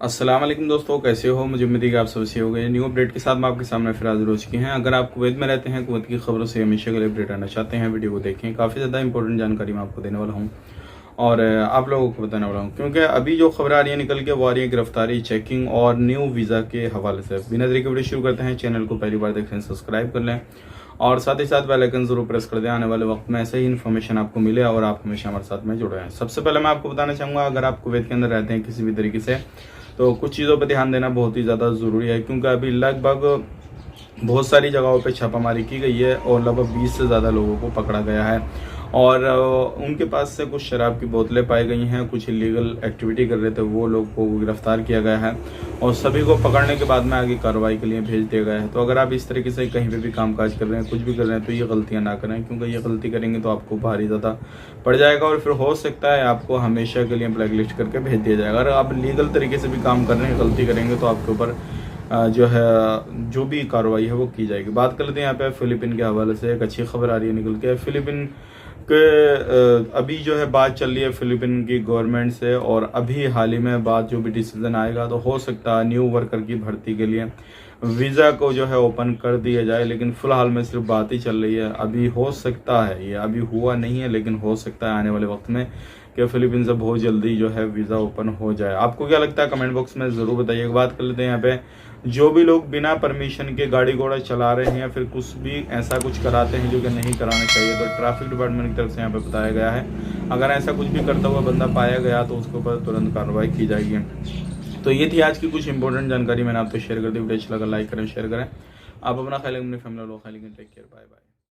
अस्सलाम वालेकुम दोस्तों, कैसे हो? मुझे उम्मीद है कि आप सब अच्छे हो गए। न्यू अपडेट के साथ मैं आपके सामने फिर हाजिर हो चुके हैं। अगर आप कुवैत में रहते हैं, कुवैत की खबरों से हमेशा के लिए अपडेट रहना चाहते हैं, वीडियो को देखें। काफ़ी ज़्यादा इंपॉर्टेंट जानकारी मैं आपको देने वाला हूँ और आप लोगों को बताने वाला हूँ, क्योंकि अभी जो खबर आ रही है निकल के, वो आ रही है गिरफ्तारी, चेकिंग और न्यू वीज़ा के हवाले से। बिना देरी के वीडियो शुरू करते हैं। चैनल को पहली बार देख रहे हैं, सब्सक्राइब कर लें और साथ ही साथ बेल आइकन जरूर प्रेस कर दें। आने वाले वक्त में ऐसे ही इन्फॉर्मेशन आपको मिले और आप हमेशा हमारे साथ में जुड़े हैं। सबसे पहले मैं आपको बताना चाहूँगा, अगर आप कुवैत के अंदर रहते हैं किसी भी तरीके से, तो कुछ चीज़ों पर ध्यान देना बहुत ही ज़्यादा ज़रूरी है, क्योंकि अभी लगभग बहुत सारी जगहों पे छापामारी की गई है और लगभग 20 से ज़्यादा लोगों को पकड़ा गया है और उनके पास से कुछ शराब की बोतलें पाई गई हैं। कुछ इलीगल एक्टिविटी कर रहे थे वो लोग को गिरफ्तार किया गया है और सभी को पकड़ने के बाद में आगे कार्रवाई के लिए भेज दिया गया है। तो अगर आप इस तरीके से कहीं पे भी कामकाज कर रहे हैं, कुछ भी कर रहे हैं, तो ये गलतियां ना करें, क्योंकि ये गलती करेंगे तो आपको भारी ज़्यादा पड़ जाएगा और फिर हो सकता है आपको हमेशा के लिए ब्लैक लिस्ट करके भेज दिया जाएगा। अगर आप लीगल तरीके से भी काम कर रहे हैं, गलती करेंगे तो आपके ऊपर जो है जो भी कार्रवाई है वो की जाएगी। बात कर लेते हैं यहाँ पे फिलीपीन के हवाले से। एक अच्छी खबर आ रही है निकल के फिलीपीन के। अभी जो है बात चल रही है फिलीपीन की गवर्नमेंट से और अभी हाल ही में बात जो भी डिसीजन आएगा तो हो सकता है न्यू वर्कर की भर्ती के लिए वीज़ा को जो है ओपन कर दिया जाए, लेकिन फिलहाल में सिर्फ बात ही चल रही है। अभी हो सकता है, ये अभी हुआ नहीं है, लेकिन हो सकता है आने वाले वक्त में कि फिलीपीन से बहुत जल्दी जो है वीज़ा ओपन हो जाए। आपको क्या लगता है कमेंट बॉक्स में ज़रूर बताइए। बात कर लेते हैं यहाँ पे, जो भी लोग बिना परमिशन के गाड़ी घोड़ा चला रहे हैं या फिर कुछ भी ऐसा कुछ कराते हैं जो कि नहीं कराना चाहिए, तो ट्रैफिक डिपार्टमेंट की तरफ से यहाँ पे बताया गया है, अगर ऐसा कुछ भी करता हुआ बंदा पाया गया तो उसके ऊपर तुरंत कार्रवाई की जाएगी। तो ये थी आज की कुछ इंपॉर्टेंट जानकारी, मैंने आपको शेयर कर दी। वीडियो अच्छा लगा लाइक करें, शेयर करें। आप अपना ख्याल, अपनी फैमिली लो ख्याल, टेक केयर, बाय बाय।